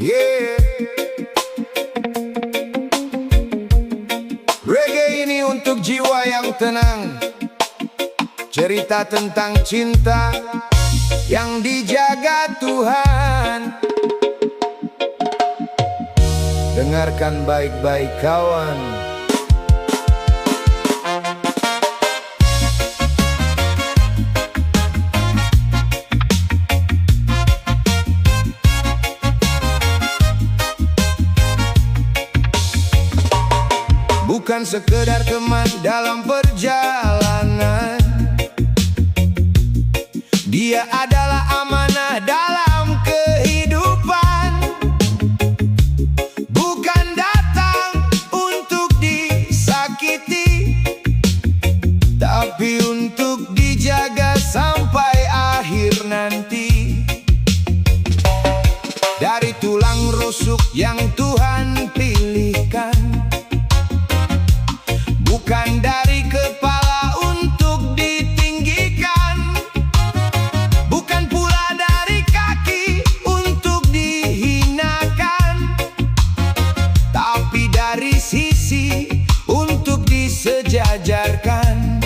Yeah. Reggae ini untuk jiwa yang tenang, cerita tentang cinta yang dijaga Tuhan. Dengarkan baik-baik kawan. Bukan sekedar teman dalam perjalanan, dia adalah amanah dalam kehidupan. Bukan datang untuk disakiti, tapi untuk dijaga sampai akhir nanti. Dari tulang rusuk yang Tuhan pilihkan, bukan dari kepala untuk ditinggikan, bukan pula dari kaki untuk dihinakan, tapi dari sisi untuk disejajarkan.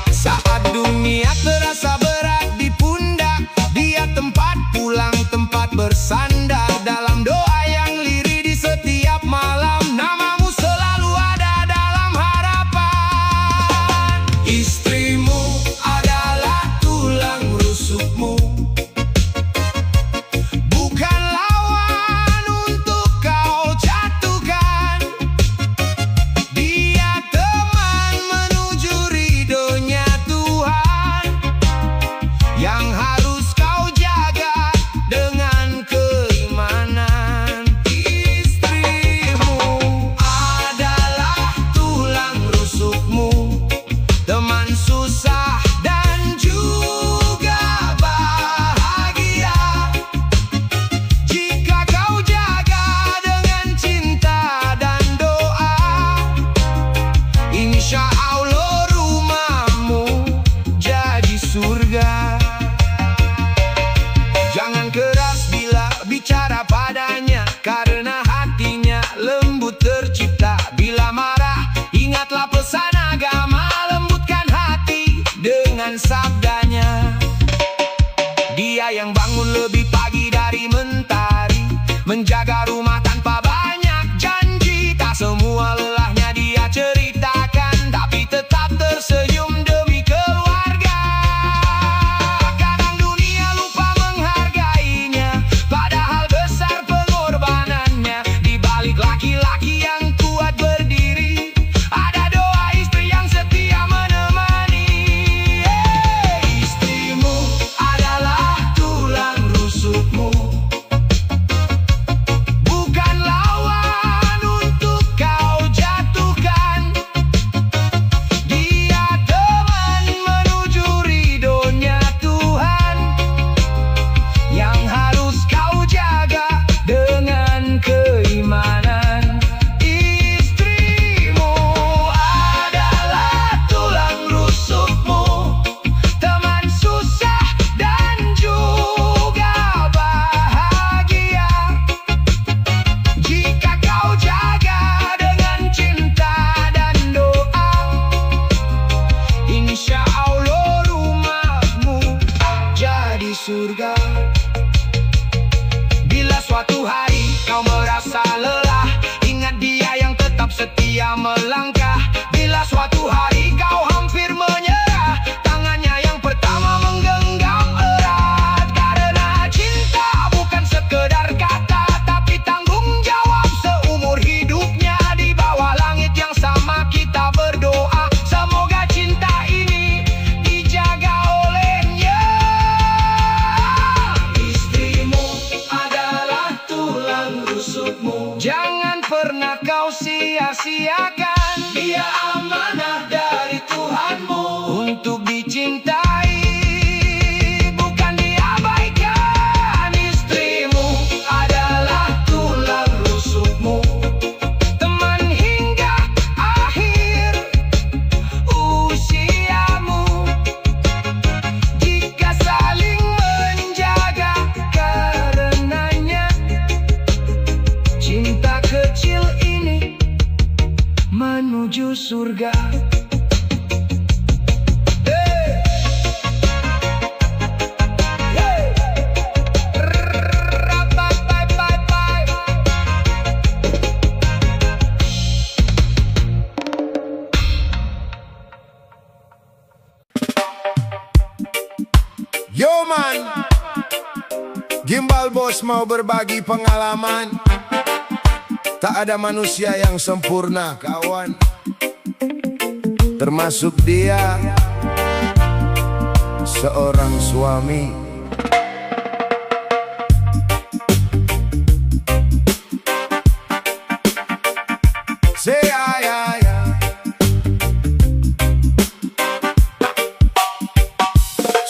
Saat dunia terasa berat di pundak, dia tempat pulang, tempat bersandar. Dalam doa yang lirih di setiap malam, namamu selalu ada dalam harapan. Istrimu adalah tulang rusukmu, bukan lawan untuk kau jatuhkan. Dia teman menuju ridhonya Tuhan, yang harus kau jaga dengan keimanan. Istrimu adalah tulang rusukmu, teman susah dan juga bahagia. Jika kau jaga dengan cinta dan doa, insya Allah rumahmu jadi surga. Jangan keras bila bicara padanya, karena hatinya lembut tercipta. Bila marah, ingatlah pesan agama, lembutkan hati dengan sabdanya. Dia yang bangun lebih pagi dari mentari, menjaga rumah tanpa banyak janji. Tak semua lelahnya dia ceritakan, tapi tetap tersenyum demi keluarga. Kadang dunia lupa menghargainya, padahal besar pengorbanannya. Di balik laki-laki yang kuat berdiri, ada doa istri yang setia menemani. Istrimu adalah tulang rusukmu, bukan lawan untuk kau jatuhkan. Dia teman menuju ridhonya Tuhan, yang harus kau jaga dengan keimanan. Istrimu adalah tulang rusukmu, teman susah dan juga bahagia. Jika kau jaga dengan cinta dan doa, insya Allah rumahmu jadi surga. Bila suatu hari kau merasa lelah, ingat dia yang tetap setia melangkah. Bila suatu hari kau hampir menyerah, tangannya yang pertama menggenggam erat. Karena cinta bukan sekedar kata, tapi tanggung jawab seumur hidupnya. Di bawah langit yang sama kita berdoa, semoga cinta ini dijaga olehnya. Istrimu adalah tulang rusukmu, jangan pernah kau sia-siakan. Dia amanah dari Tuhanmu untuk dicintai, bukan diabaikan. Istrimu adalah tulang rusukmu, teman hingga akhir usiamu. Jika saling menjaga karenanya, menuju surga. Yo man, Gimbal Bos mau berbagi pengalaman. Tak ada manusia yang sempurna kawan, termasuk dia, seorang suami.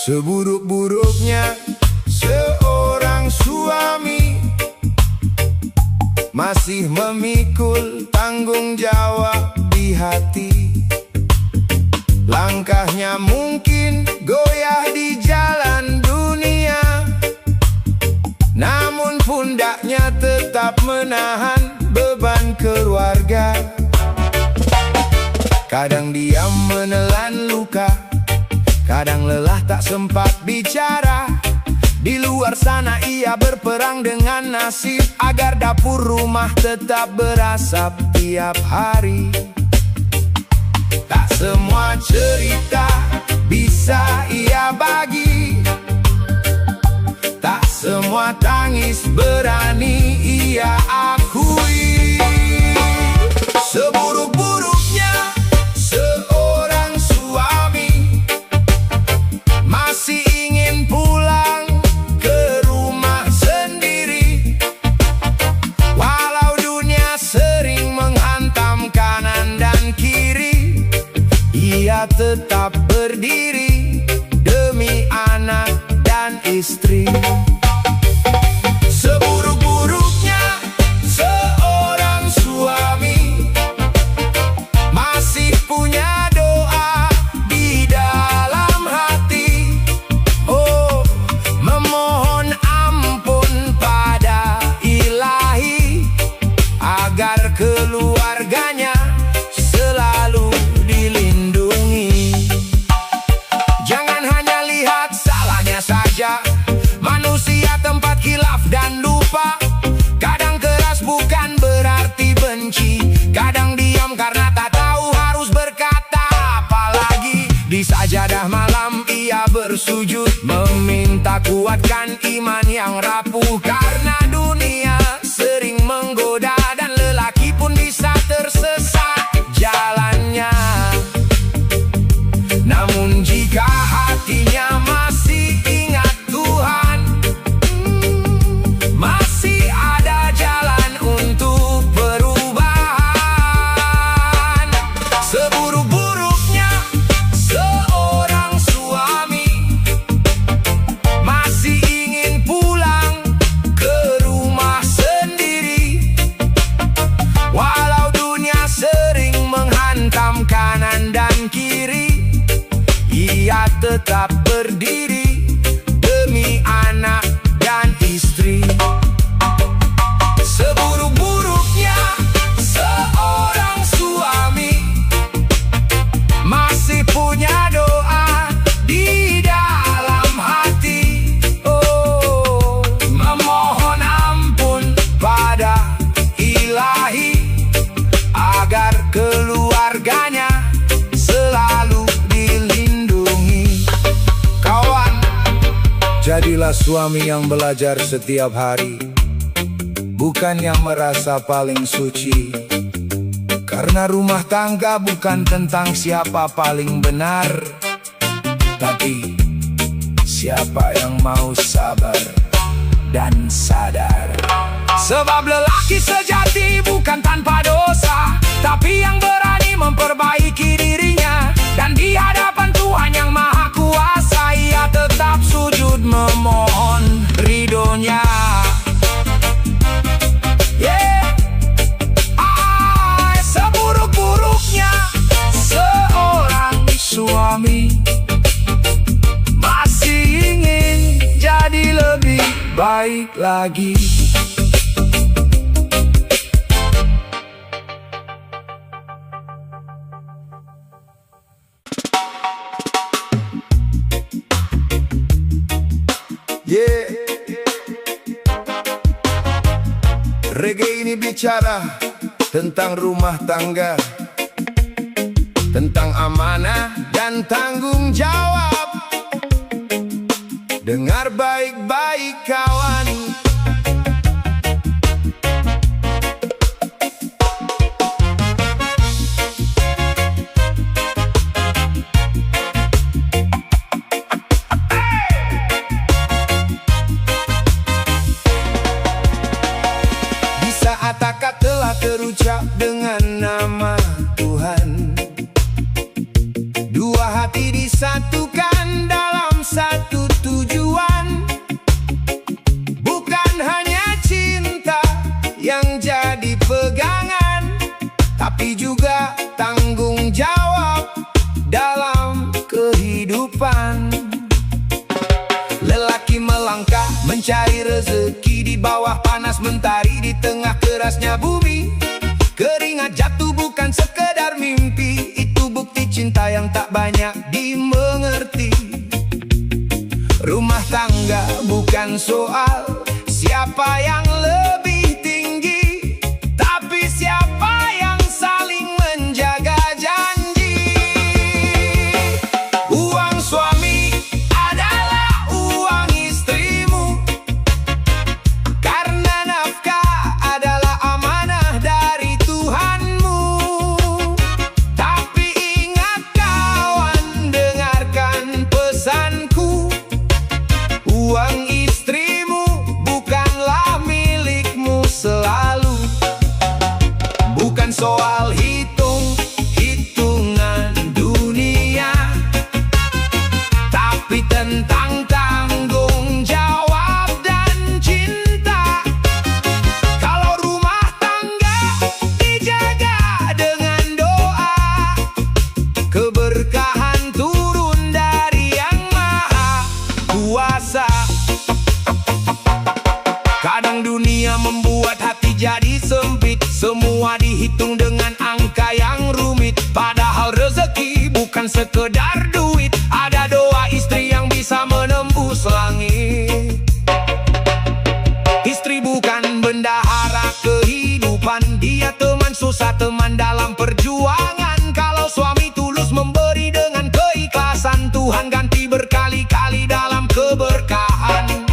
Seburuk-buruknya seorang suami masih memikul tanggung jawab di hati. Langkahnya mungkin goyah di jalan dunia, namun pundaknya tetap menahan beban keluarga. Kadang diam menelan luka, kadang lelah tak sempat bicara. Di luar sana ia berperang dengan nasib agar dapur rumah tetap berasap tiap hari. Tak semua cerita bisa ia bagi, tak semua tangis berani ia akui. Seburuk-buruknya seorang suami masih ingin pulang ke rumah sendiri. Walau dunia sering menghantam kanan dan kiri, ia tetap berdiri demi anak dan istri. Seburuk-buruknya seorang suami masih punya doa di dalam hati. Oh, memohon ampun pada Ilahi agar keluarganya selalu dilindungi. Jangan hanya lihat salahnya saja, manusia tempat khilaf dan lupa. Kadang keras bukan berarti benci, kadang diam karena tak tahu harus berkata apalagi. Di sajadah malam ia bersujud meminta kuatkan iman yang rapuh, karena dunia sering menggoda dan lelaki pun bisa tersesat jalannya. Namun jika hatinya masih ingat Tuhan, masih ada jalan untuk perubahan. Seburuk-buruknya seorang suami masih ingin pulang ke rumah sendiri. Walau dunia sering menghantam kanan dan kiri, ia tetap berdiri demi anak dan istri. Seburuk-buruknya seorang suami masih punya doa di dalam hati. Oh, memohon ampun pada Ilahi agar keluarganya selalu dilindungi. Kawan, jadilah suami yang belajar setiap hari, bukan yang merasa paling suci. Karena rumah tangga bukan tentang siapa paling benar, tapi siapa yang mau sabar dan sadar. Sebab lelaki sejati bukan tanpa dosa, tapi yang berani memperbaiki dirinya. Dan di hadapan Tuhan yang Maha Kuasa, ia tetap sujud memohon ridhonya. Seburuk-buruknya seorang suami masih ingin jadi lebih baik lagi. Yeah. Reggae ini bicara tentang rumah tangga, tentang amanah dan tanggung jawab. Dengar baik-baik kawan, di saat akad telah terucap dengan nama Tuhan, dua hati disatukan dalam satu tujuan. Bukan hanya cinta yang jadi pegangan, tapi juga tanggung jawab dalam kehidupan. Lelaki melangkah mencari rezeki di bawah panas mentari, di tengah kerasnya bumi. Keringat jatuh bukan sekedar mimpi, itu bukti cinta yang tak banyak dimengerti. Rumah tangga bukan soal siapa yang lebih tinggi, tapi siapa yang saling menjaga janji. Uang suami adalah uang istrimu, karena nafkah adalah amanah dari Tuhanmu. Tapi ingat kawan, dengarkan pesanku, uang istrimu bukanlah milikmu selalu. Bukan soal hitung-hitungan dunia, tapi tentang tanggung jawab dan cinta. Kalau rumah tangga dijaga dengan doa, keberkahan turun dari Yang Maha Kuasa. Kadang dunia membuat hati jadi sempit, semua dihitung dengan angka yang rumit. Padahal rezeki bukan sekedar duit, ada doa istri yang bisa menembus langit. Istri bukan bendahara kehidupan, dia teman susah, teman dalam perjuangan. Kalau suami tulus memberi dengan keikhlasan, Tuhan ganti berkali-kali dalam keberkahan.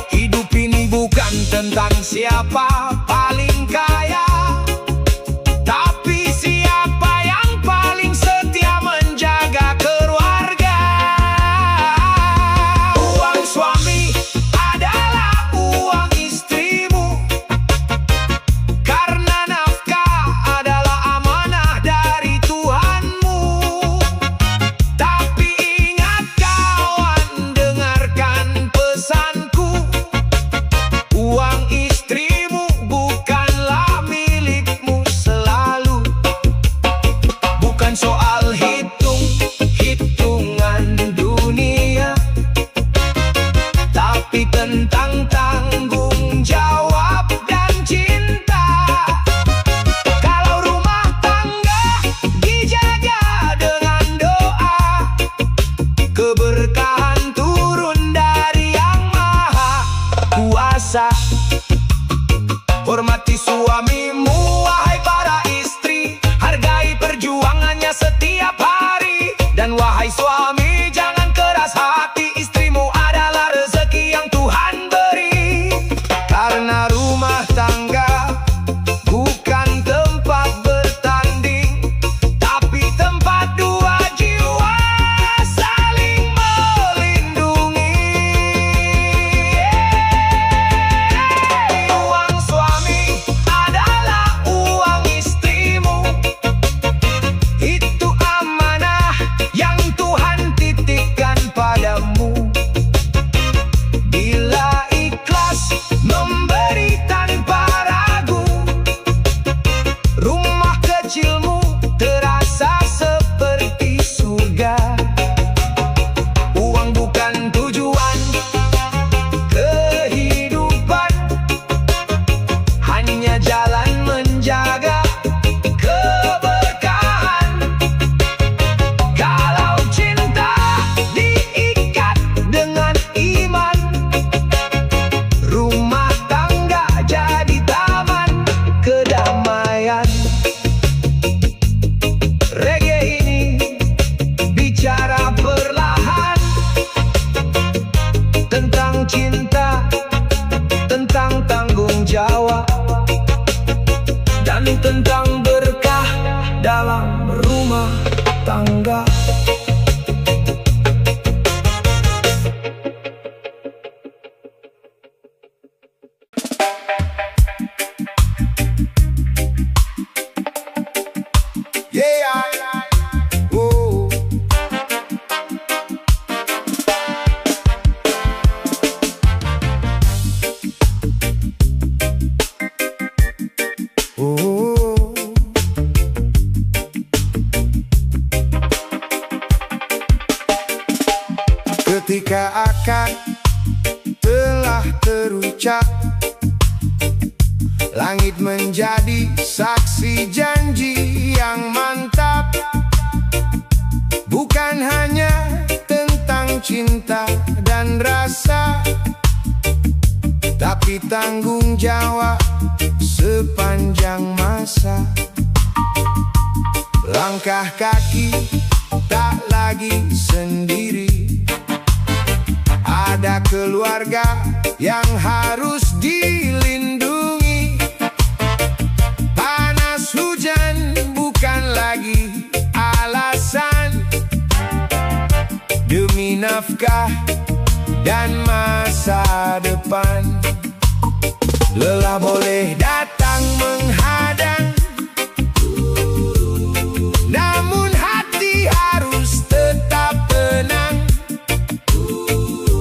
Hidup ini bukan tentang siapa paling kaya, tapi siapa yang paling setia menjaga dalam rumah tangga. Ketika akad telah terucap, langit menjadi saksi janji yang mantap. Bukan hanya tentang cinta dan rasa, tapi tanggung jawab sepanjang masa. Langkah kaki tak lagi sendiri, ada keluarga yang harus dilindungi. Panas hujan bukan lagi alasan, demi nafkah dan masa depan. Lelah boleh datang menghadang, namun hati harus tetap tenang.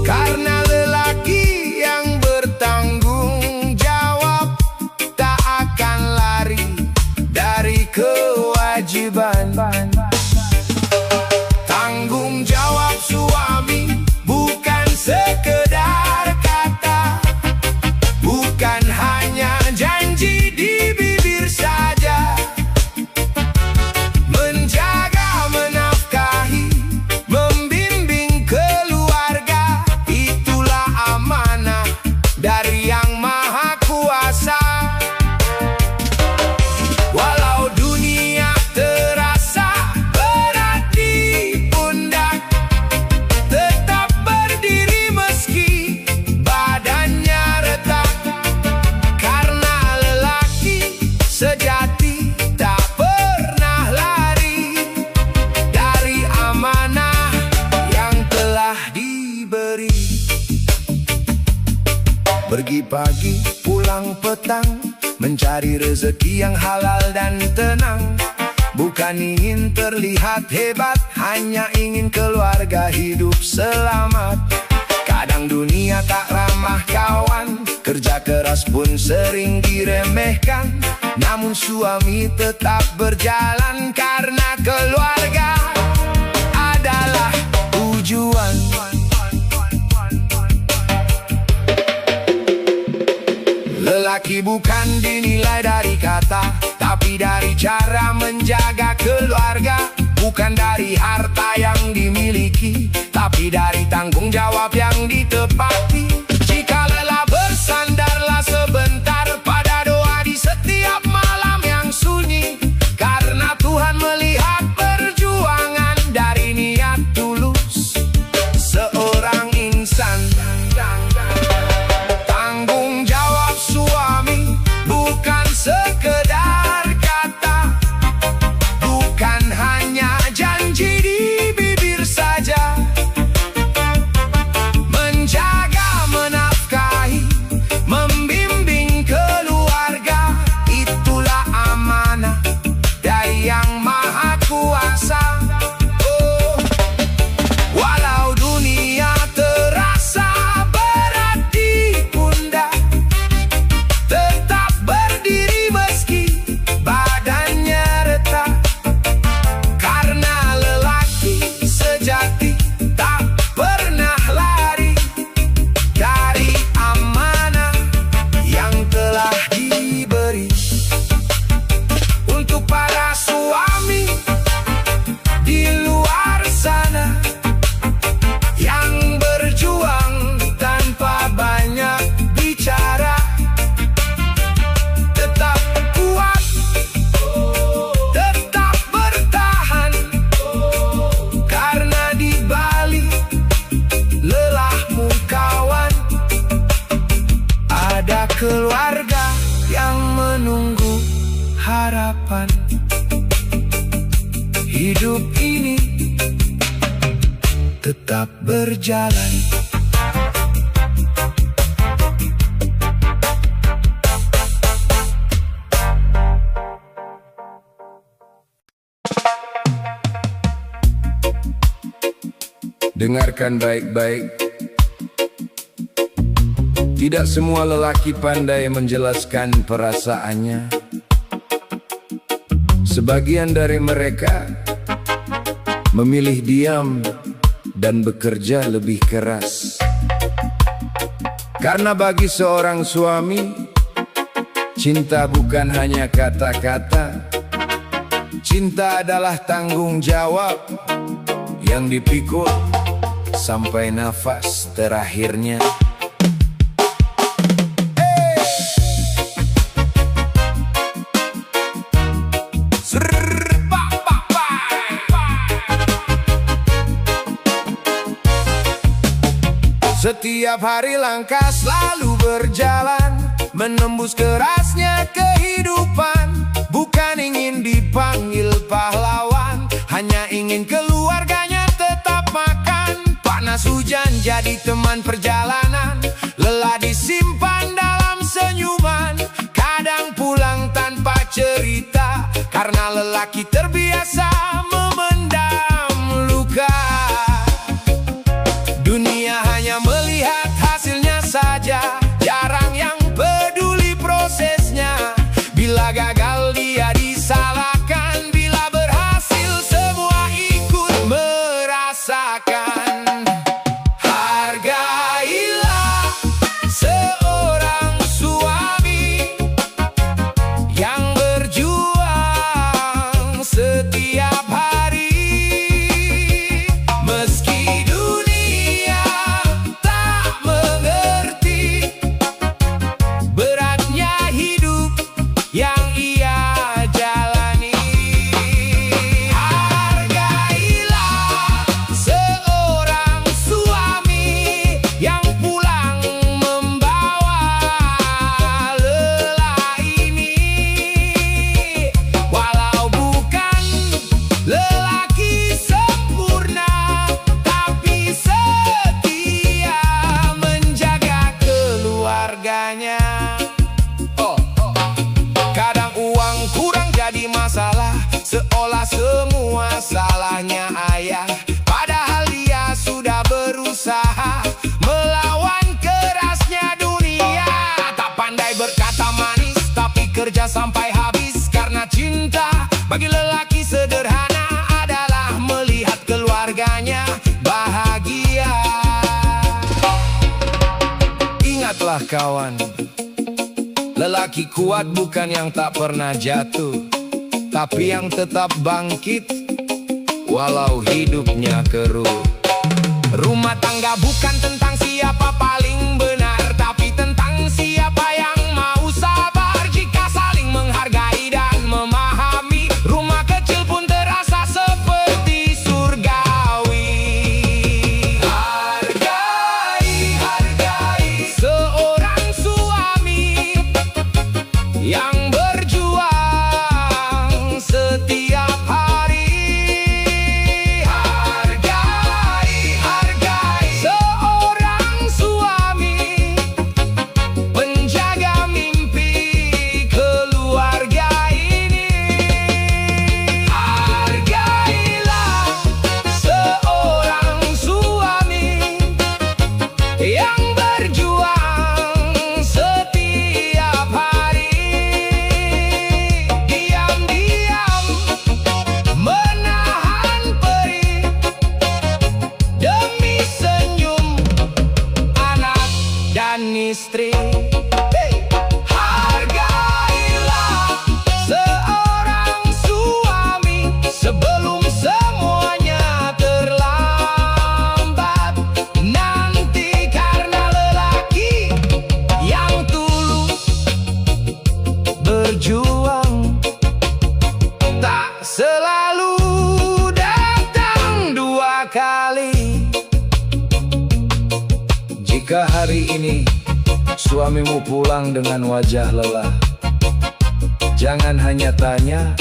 Karena lelaki yang bertanggung jawab tak akan lari dari kewajiban. Tanggung jawab suami bukan sekedar kata, bukan hanya janji di bibir saja. Menjaga, menafkahi, membimbing keluarga, itulah amanah dari Yang Maha Kuasa. Walau dunia terasa berat di pundak, tetap berdiri meski badannya retak. Karena lelaki sejati tak pernah lari dari amanah yang telah diberi. Pergi pagi, pulang petang, mencari rezeki yang halal dan tenang. Bukan ingin terlihat hebat, hanya ingin keluarga hidup selamat. Kadang dunia tak ramah kawan, kerja keras pun sering diremehkan. Namun suami tetap berjalan karena keluarga adalah tujuan. Lelaki bukan dinilai dari kata, tapi dari cara menjaga keluarga. Bukan dari harta yang dimiliki, tapi dari tanggung jawab yang ditepati. Jika lelah bersandarlah sebentar pada doa di setiap malam yang sunyi. Karena Tuhan melihat perjuangan dari niat tulus seorang insan. Tanggung jawab suami bukan sekedar kata, bukan hanya janji di bibir saja. Menjaga, hidup ini tetap berjalan. Dengarkan baik-baik. Tidak semua lelaki pandai menjelaskan perasaannya. Sebagian dari mereka memilih diam dan bekerja lebih keras. Karena bagi seorang suami, cinta bukan hanya kata-kata. Cinta adalah tanggung jawab yang dipikul sampai nafas terakhirnya. Setiap hari langkah selalu berjalan, menembus kerasnya kehidupan. Bukan ingin dipanggil pahlawan, hanya ingin keluarganya tetap makan. Panas hujan jadi teman perjalanan, lelah disimpan dalam senyuman. Kadang pulang tanpa cerita, karena lelaki terbiasa memendam luka. Dunia hanya melihat hasilnya saja, jarang yang peduli prosesnya. Bila gagal dia disalahkan, bila berhasil semua ikut merasakan. Hargailah seorang suami yang berjuang setiap hari. Meski dunia tak mengerti beratnya hidup yang ia jalani. Hargailah seorang suami yang pulang membawa lelah ini. Walau bukan lelaki sempurna, tapi setia menjaga keluarganya. Kadang uang kurang jadi masalah, seolah semua salahnya ayah. Padahal dia sudah berusaha melawan kerasnya dunia. Tak pandai berkata manis, tapi kerja sampai habis karena cinta. Bagi lelaki sederhana adalah melihat keluarganya bahagia. Ingatlah kawan, lelaki kuat bukan yang tak pernah jatuh, tapi yang tetap bangkit walau hidupnya keruh. Rumah tangga bukan tentang siapa paling benar, tapi tentang siapa yang mau sabar. Jika saling menghargai dan memahami, rumah kecil pun terasa seperti surgawi. Hargai seorang suami yang berjuang setiap hari. Hargai seorang suami penjaga mimpi keluarga ini. Hargailah seorang suami yang berjuang setiap hari. Diam-diam menahan perih demi senyum anak dan istri. Hargailah seorang suami sebelum semuanya terlambat. Nanti karena lelaki yang tulus berjuang tak selalu datang dua kali. Jika hari ini suamimu pulang dengan wajah lelah, jangan hanya tanya,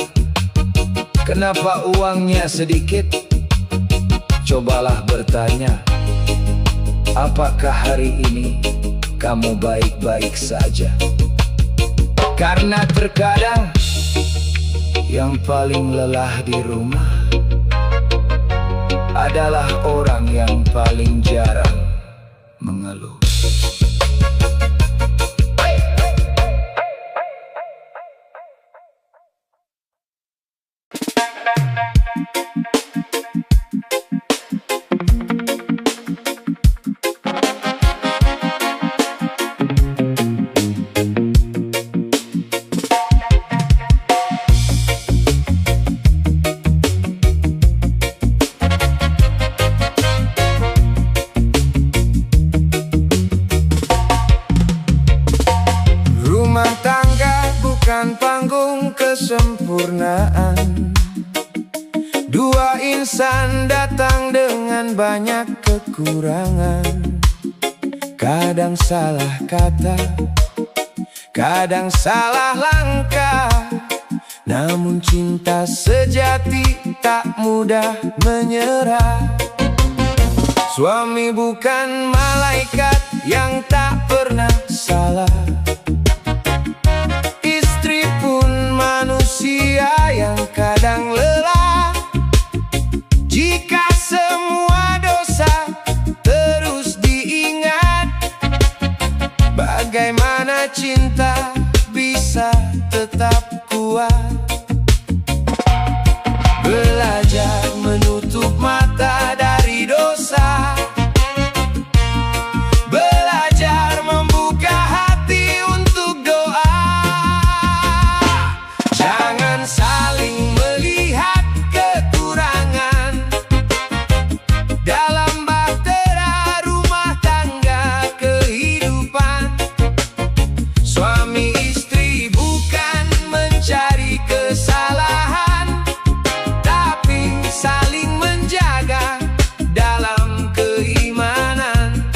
Kenapa uangnya sedikit? Cobalah bertanya, apakah hari ini kamu baik-baik saja? Karena terkadang yang paling lelah di rumah adalah orang yang paling jarang mengeluh. Rumah tangga bukan panggung kesempurnaan. Dua insan datang dengan banyak kekurangan. Kadang salah kata, kadang salah langkah. Namun cinta sejati tak mudah menyerah. Suami bukan malaikat yang tak pernah salah. Manusia yang kadang lelah. Jika semua dosa terus diingat, bagaimana cinta bisa tetap kuat? Belajar menutup mata dari dosa, belajar membuka hati untuk doa. Jangan saling melihat kekurangan dalam bahtera rumah tangga kehidupan. Suami istri bukan mencari kesalahan, tapi saling menjaga dalam keimanan.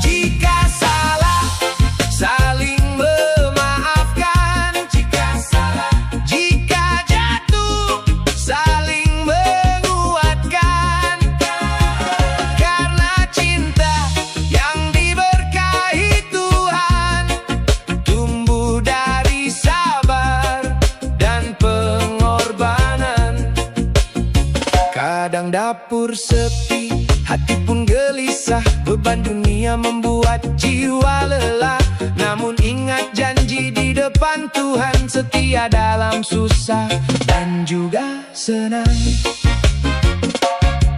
Jika salah, saling memaafkan. Jika jatuh, saling menguatkan. Karena cinta yang diberkahi Tuhan tumbuh dari sabar dan pengorbanan. Kadang dapur sepi, hati pun gelisah. Beban dunia membuat jiwa lelah. Namun ingat janji di depan Tuhan, setia dalam susah dan juga senang.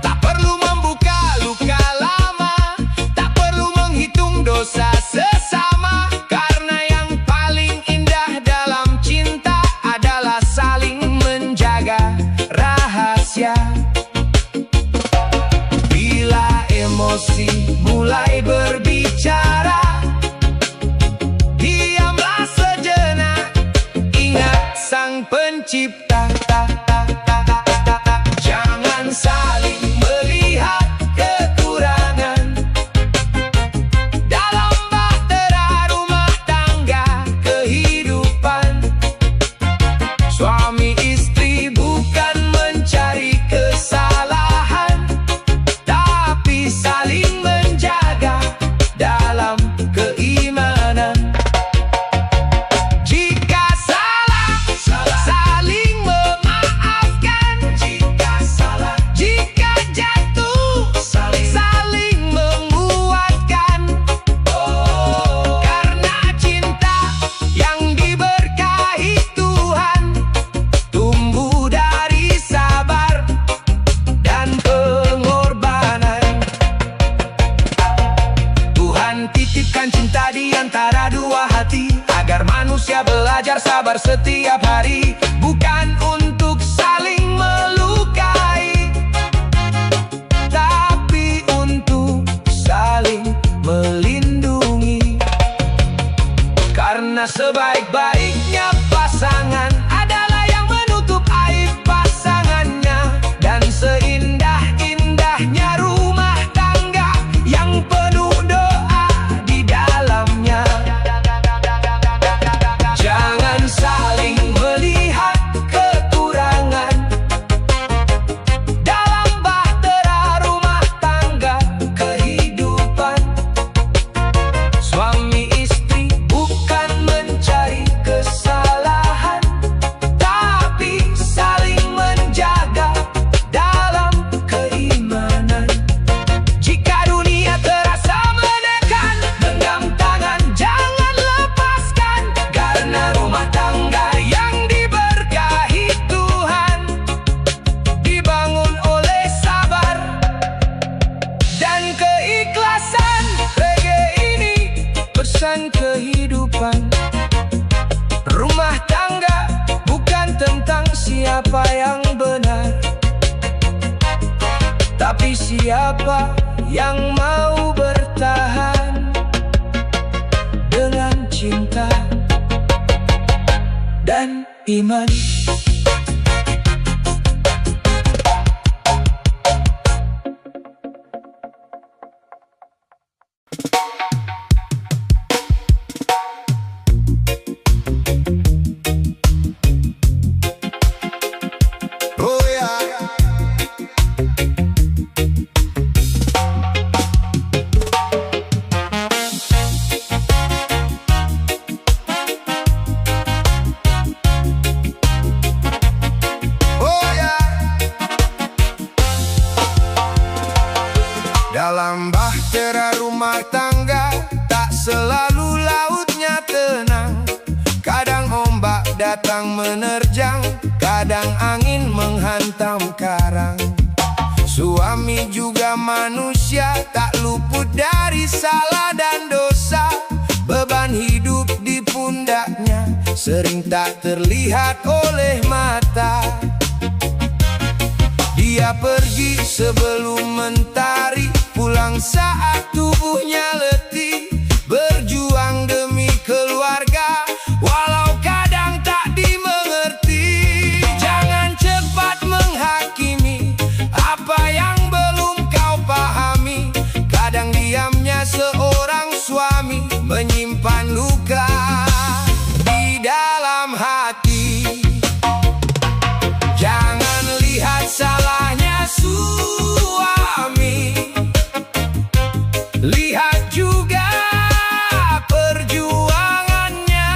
Tak perlu membuka luka lama, tak perlu menghitung dosa sesama. Karena yang paling indah dalam cinta adalah saling menjaga rahasia. Bila emosi mulai berbicara, diamlah sejenak, ingat Sang Pencipta. Jangan saling melihat kekurangan dalam bahtera rumah tangga kehidupan. Suami istri bukan mencari kesalahan, tapi saling menjaga dalam keimanan. Jika salah, saling memaafkan. Jika jatuh, saling menguatkan. Karena cinta yang diberkahi Tuhan tumbuh dari sabar dan pengorbanan. Tuhan titipkan cinta di antara dua hati, agar manusia belajar sabar setiap hari. Bukan untuk saling melukai, tapi untuk saling melindungi. Karena sebaik-baiknya pasangan adalah yang menutup aib pasangannya. Dan seindah-indahnya rumah tangga yang penuh doa di dalamnya. Jangan saling melihat yang benar. Tapi siapa yang mau bertahan dengan cinta dan iman? Dalam bahtera rumah tangga, tak selalu lautnya tenang. Kadang ombak datang menerjang, kadang angin menghantam karang. Suami juga manusia, tak luput dari salah dan dosa. Beban hidup di pundaknya sering tak terlihat oleh mata. Dia pergi sebelum mentari, pulang saat tubuhnya letih, berjuang demi keluarga, walau kadang tak dimengerti. Jangan cepat menghakimi apa yang belum kau pahami. Kadang diamnya seorang suami menyimpan luka di dalam hati. Jangan lihat salahnya suami, lihat juga perjuangannya.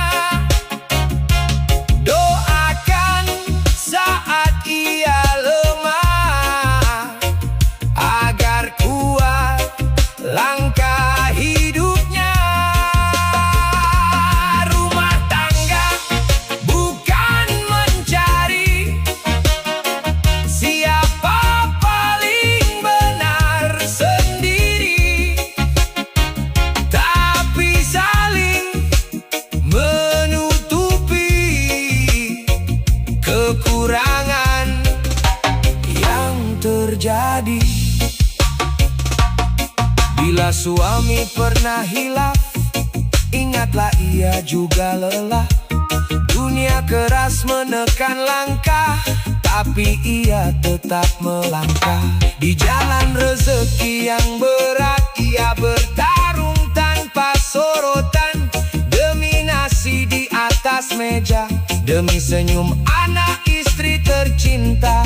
Doakan saat ia lemah, agar kuat langkah hidupnya. Rumah tangga bukan mencari siapa paling benar sendiri, tapi saling menutupi kekurangan yang terjadi. Bila suami pernah hilaf, ingatlah ia juga lelah. Dunia keras menekan langkah, tapi ia tetap melangkah. Di jalan rezeki yang berat, ia bertarung tanpa sorotan. Demi nasi di atas meja, demi senyum anak istri tercinta.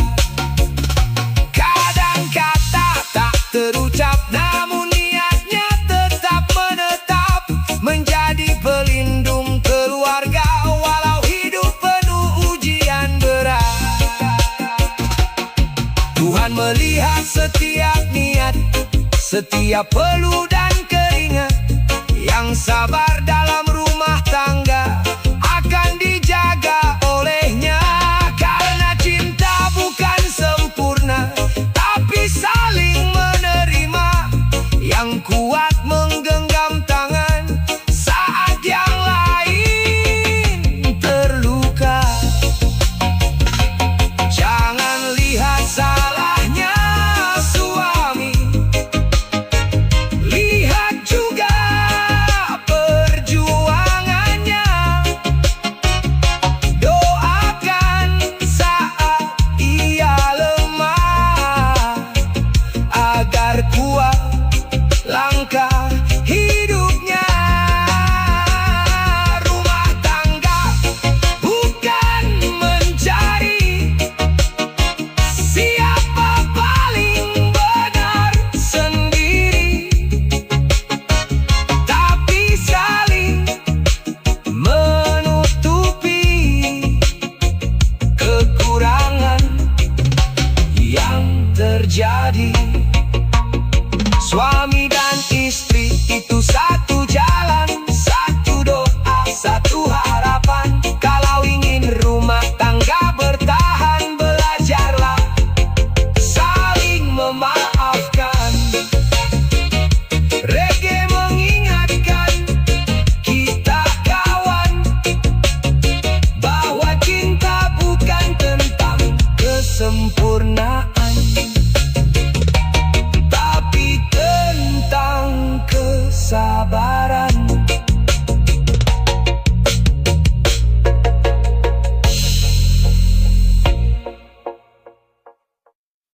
Kadang kata tak terucap, namun niatnya tetap menetap, menjadi pelindung keluarga walau hidup penuh ujian berat. Tuhan melihat setiap niat, setiap peluh dan keringat. Yang sabar dalam rumah tangga akan dijaga olehnya. Karena cinta bukan sempurna, tapi saling menerima. Yang kuat menggenggam tangan saat yang lain terluka. Jangan lihat salahnya suami, lihat juga perjuangannya. Doakan saat ia lemah, agar kuat langkah hidupnya. Rumah tangga bukan mencari siapa paling benar sendiri, tapi saling menutupi kekurangan yang terjadi. Suami